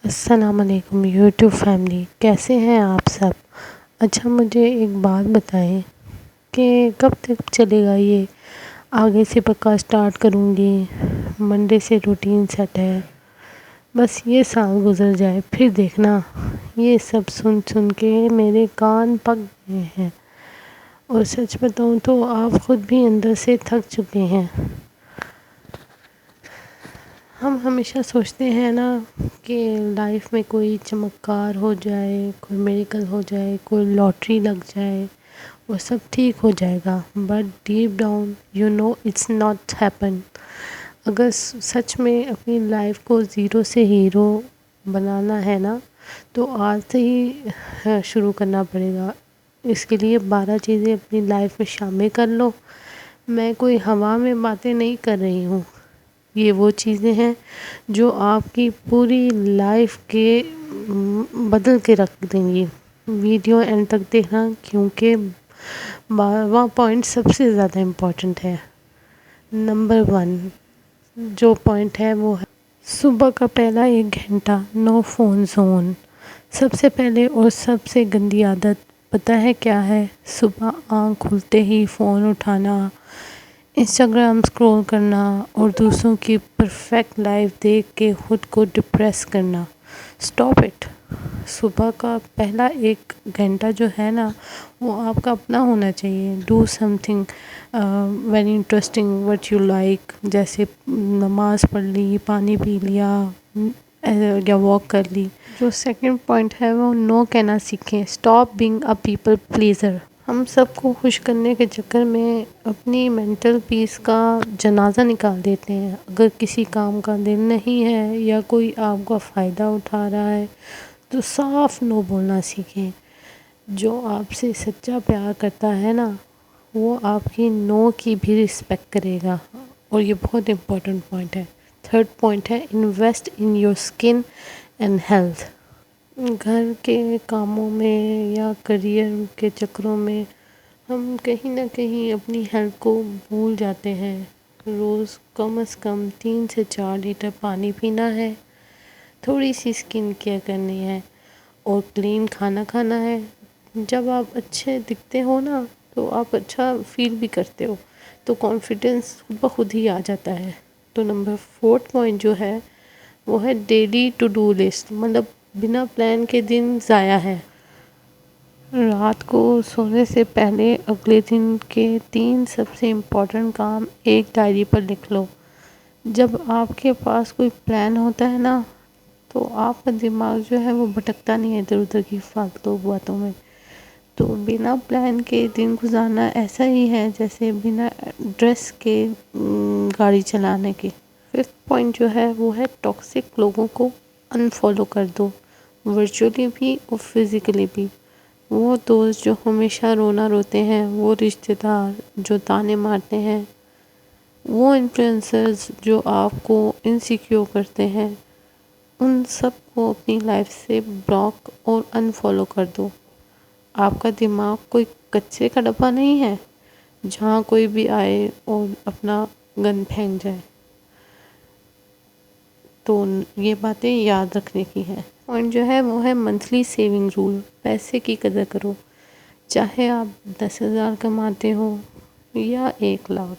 السلام علیکم YouTube family, کیسے ہیں آپ سب؟ اچھا، مجھے ایک بات بتائیں کہ کب تک چلے گا یہ؟ آگے سے پکا اسٹارٹ کروں گی، منڈے سے روٹین سیٹ ہے، بس یہ سال گزر جائے پھر دیکھنا۔ یہ سب سن سن کے میرے کان پک گئے ہیں، اور سچ بتاؤں تو آپ خود بھی اندر سے تھک چکے ہیں۔ ہم ہمیشہ سوچتے ہیں نا کہ لائف میں کوئی چمکار ہو جائے، کوئی میریکل ہو جائے، کوئی لاٹری لگ جائے، وہ سب ٹھیک ہو جائے گا، but deep down you know it's not happen. اگر سچ میں اپنی لائف کو زیرو سے ہیرو بنانا ہے نا، تو آج سے ہی شروع کرنا پڑے گا۔ اس کے لیے 12 چیزیں اپنی لائف میں شامل کر لو۔ میں کوئی ہوا میں باتیں نہیں کر رہی ہوں، یہ وہ چیزیں ہیں جو آپ کی پوری لائف کے بدل کے رکھ دیں گی۔ ویڈیو اینڈ تک دیکھنا، کیونکہ 12واں پوائنٹ سب سے زیادہ امپورٹنٹ ہے۔ نمبر 1 جو پوائنٹ ہے وہ ہے صبح کا پہلا 1 گھنٹہ نو فون زون۔ سب سے پہلے اور سب سے گندی عادت پتہ ہے کیا ہے؟ صبح آنکھ کھلتے ہی فون اٹھانا، انسٹاگرام اسکرول کرنا اور دوسروں کی پرفیکٹ لائف دیکھ کے خود کو ڈپریس کرنا۔ Stop it. صبح کا پہلا 1 گھنٹہ جو ہے نا، وہ آپ کا اپنا ہونا چاہیے۔ Do some thing very interesting what you like, جیسے نماز پڑھ لی، پانی پی لیا، یا واک کر لی۔ جو سیکنڈ پوائنٹ ہے وہ نو کہنا سیکھیں۔ Stop being a people pleasure. ہم سب کو خوش کرنے کے چکر میں اپنی مینٹل پیس کا جنازہ نکال دیتے ہیں۔ اگر کسی کام کا دل نہیں ہے یا کوئی آپ کا فائدہ اٹھا رہا ہے تو صاف نو بولنا سیکھیں۔ جو آپ سے سچا پیار کرتا ہے نا، وہ آپ کی نو کی بھی رسپیکٹ کرے گا، اور یہ بہت امپورٹنٹ پوائنٹ ہے۔ تھرڈ پوائنٹ ہے invest in your skin and health. گھر کے کاموں میں یا کریئر کے چکروں میں ہم کہیں نہ کہیں اپنی ہیلتھ کو بھول جاتے ہیں۔ روز کم از کم 3 سے 4 لیٹر پانی پینا ہے، تھوڑی سی اسکن کیئر کرنی ہے، اور کلین کھانا کھانا ہے۔ جب آپ اچھے دکھتے ہو نا، تو آپ اچھا فیل بھی کرتے ہو، تو کانفیڈنس خود بخود ہی آ جاتا ہے۔ تو نمبر 4 پوائنٹ جو ہے وہ ہے ڈیلی ٹو ڈو لسٹ، مطلب بنا پلان کے دن ضائع ہے۔ رات کو سونے سے پہلے اگلے دن کے 3 سب سے امپورٹنٹ کام ایک ڈائری پر لکھ لو۔ جب آپ کے پاس کوئی پلان ہوتا ہے نا، تو آپ کا دماغ جو ہے وہ بھٹکتا نہیں ہے ادھر ادھر کی فالتو باتوں میں۔ تو بنا پلان کے دن گزارنا ایسا ہی ہے جیسے بنا ڈریس کے گاڑی چلانے کے۔ 5 پوائنٹ جو ہے وہ ہے ٹاکسک لوگوں کو انفالو کر دو، ورچولی بھی اور فزیکلی بھی۔ وہ دوست جو ہمیشہ رونا روتے ہیں، وہ رشتہ دار جو تانے مارتے ہیں، وہ انفلوئنسرز جو آپ کو انسیکیور کرتے ہیں، ان سب کو اپنی لائف سے بلاک اور انفالو کر دو۔ آپ کا دماغ کوئی کچرے کا ڈبہ نہیں ہے جہاں کوئی بھی آئے اور اپنا گند پھینک جائے۔ تو یہ باتیں یاد رکھنے کی ہیں۔ پوائنٹ جو ہے وہ ہے منتھلی سیونگ رول۔ پیسے کی قدر کرو، چاہے آپ 10,000 کماتے ہو یا 1,00,000،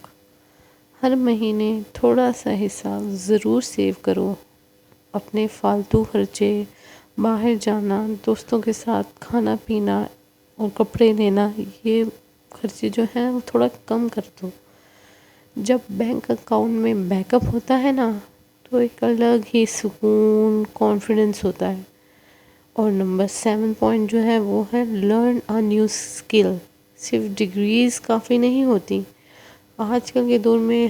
ہر مہینے تھوڑا سا حصہ ضرور سیو کرو۔ اپنے فالتو خرچے، باہر جانا، دوستوں کے ساتھ کھانا پینا اور کپڑے لینا، یہ خرچے جو ہیں وہ تھوڑا کم کر دو۔ جب بینک اکاؤنٹ میں بیک اپ ہوتا ہے نا، تو ایک الگ ہی سکون، کانفیڈنس ہوتا ہے۔ اور نمبر 7 پوائنٹ جو ہے وہ ہے لرن اے نیو اسکل۔ صرف ڈگریز کافی نہیں ہوتی۔ آج کل کے دور میں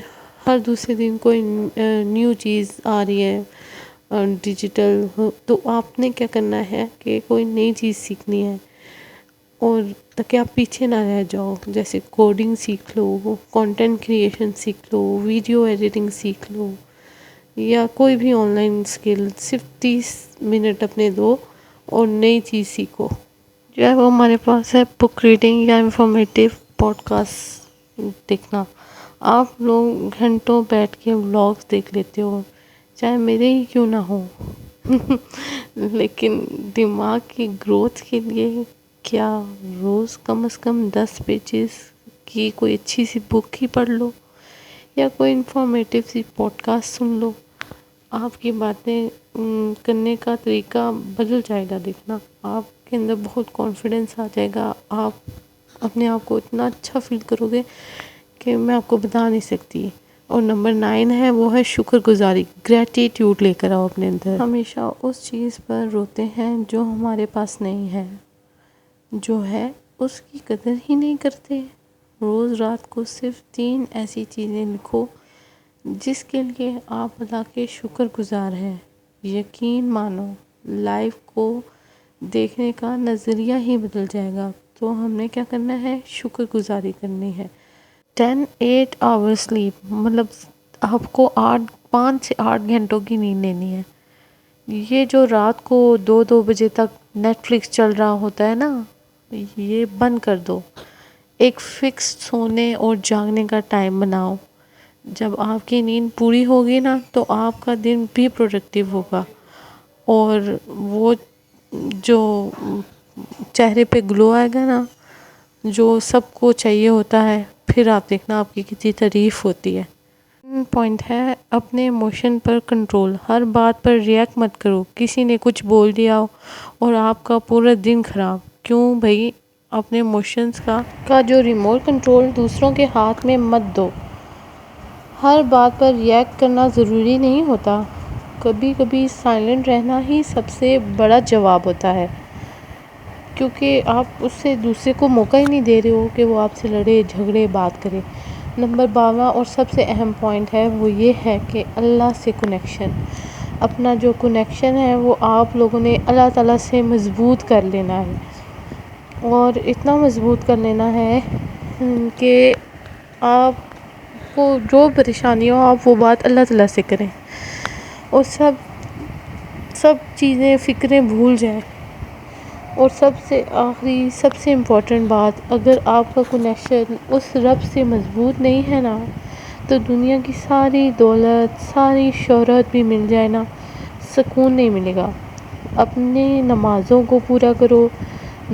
ہر دوسرے دن کوئی نیو چیز آ رہی ہے ڈیجیٹل، تو آپ نے کیا کرنا ہے کہ کوئی نئی چیز سیکھنی ہے، اور تاکہ آپ پیچھے نہ رہ جاؤ۔ جیسے کوڈنگ سیکھ لو، کنٹینٹ کریشن سیکھ لو، ویڈیو ایڈیٹنگ سیکھ لو، یا کوئی بھی آن لائن اسکل۔ صرف 30 منٹ اپنے دو اور نئی چیز سیکھو۔ جو ہے وہ ہمارے پاس ہے بک ریڈنگ یا انفارمیٹیو پوڈ کاسٹ دیکھنا۔ آپ لوگ گھنٹوں بیٹھ کے ولاگس دیکھ لیتے ہو، چاہے میرے ہی کیوں نہ ہو، لیکن دماغ کی گروتھ کے لیے کیا روز کم از کم 10 پیجز کی کوئی اچھی سی بک ہی پڑھ لو، یا کوئی انفارمیٹیو سی پوڈ کاسٹ سن لو، آپ کی باتیں کرنے کا طریقہ بدل جائے گا. دیکھنا آپ کے اندر بہت کانفیڈنس آ جائے گا، آپ اپنے آپ کو اتنا اچھا فیل کرو گے کہ میں آپ کو بتا نہیں سکتی. اور نمبر 9 ہے، وہ ہے شکر گزاری. گریٹیٹیوڈ لے کر آؤ اپنے اندر. ہمیشہ اس چیز پر روتے ہیں جو ہمارے پاس نہیں ہے، جو ہے اس کی قدر ہی نہیں کرتے. روز رات کو صرف 3 ایسی چیزیں لکھو جس کے لیے آپ اللہ کے شکر گزار ہیں. یقین مانو لائف کو دیکھنے کا نظریہ ہی بدل جائے گا. تو ہم نے کیا کرنا ہے؟ شکر گزاری کرنی ہے. 8 آورس سلیپ، مطلب آپ کو 5 سے 8 گھنٹوں کی نیند لینی ہے. یہ جو رات کو 2 بجے تک نیٹ فلکس چل رہا ہوتا ہے نا، یہ بند کر دو. ایک فکس سونے اور جاگنے کا ٹائم بناؤ. جب آپ کی نیند پوری ہوگی نا تو آپ کا دن بھی پروڈکٹیو ہوگا، اور وہ جو چہرے پہ گلو آئے گا نا، جو سب کو چاہیے ہوتا ہے، پھر آپ دیکھنا آپ کی کتنی تعریف ہوتی ہے. پوائنٹ ہے اپنے ایموشن پر کنٹرول. ہر بات پر ریئیکٹ مت کرو. کسی نے کچھ بول دیا اور آپ کا پورا دن خراب. کیوں بھائی؟ اپنے ایموشنز کا جو ریموٹ کنٹرول دوسروں کے ہاتھ میں مت دو. ہر بات پر ریئیکٹ کرنا ضروری نہیں ہوتا. کبھی کبھی سائلنٹ رہنا ہی سب سے بڑا جواب ہوتا ہے، کیونکہ آپ اس سے دوسرے کو موقع ہی نہیں دے رہے ہو کہ وہ آپ سے لڑے جھگڑے بات کرے. نمبر 12 اور سب سے اہم پوائنٹ ہے، وہ یہ ہے کہ اللہ سے کنیکشن. اپنا جو کنیکشن ہے وہ آپ لوگوں نے اللہ تعالیٰ سے مضبوط کر لینا ہے، اور اتنا مضبوط کر لینا ہے کہ آپ کو جو پریشانی ہو آپ وہ بات اللہ تعالیٰ سے کریں، اور سب چیزیں فکریں بھول جائیں. اور سب سے آخری سب سے امپورٹنٹ بات، اگر آپ کا کنیکشن اس رب سے مضبوط نہیں ہے نا، تو دنیا کی ساری دولت، ساری شہرت بھی مل جائے نا، سکون نہیں ملے گا. اپنی نمازوں کو پورا کرو،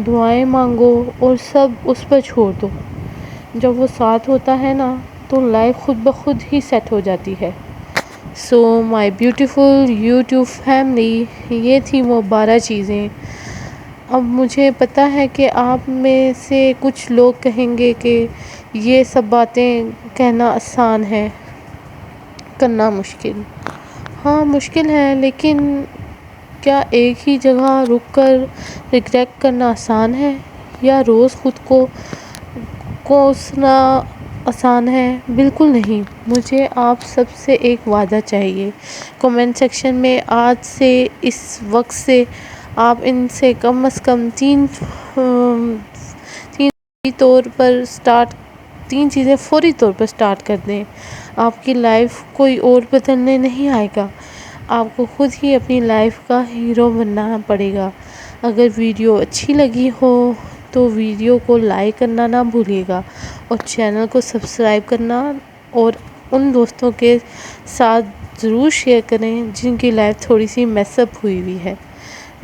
دعائیں مانگو، اور سب اس پر چھوڑ دو. جب وہ ساتھ ہوتا ہے نا تو لائف خود بخود ہی سیٹ ہو جاتی ہے. سو مائی بیوٹیفل یوٹیوب فیملی، یہ تھی وہ 12 چیزیں. اب مجھے پتہ ہے کہ آپ میں سے کچھ لوگ کہیں گے کہ یہ سب باتیں کہنا آسان ہے، کرنا مشکل. ہاں مشکل ہے، لیکن کیا ایک ہی جگہ رک کر ریگریٹ کرنا آسان ہے، یا روز خود کو کوسنا آسان ہے؟ بالکل نہیں. مجھے آپ سب سے ایک وعدہ چاہیے. کمنٹ سیکشن میں آج سے اس وقت سے آپ ان سے کم از کم 3 چیزیں فوری طور پر سٹارٹ کر دیں. آپ کی لائف کوئی اور بدلنے نہیں آئے گا، آپ کو خود ہی اپنی لائف کا ہیرو بننا پڑے گا. اگر ویڈیو اچھی لگی ہو تو ویڈیو کو لائک کرنا نہ بھولیے گا، اور چینل کو سبسکرائب کرنا، اور ان دوستوں کے ساتھ ضرور شیئر کریں جن کی لائف تھوڑی سی میس اپ ہوئی ہے.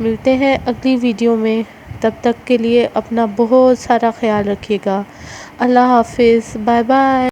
ملتے ہیں اگلی ویڈیو میں. تب تک کے لیے اپنا بہت سارا خیال رکھیے گا. اللہ حافظ. Bye bye.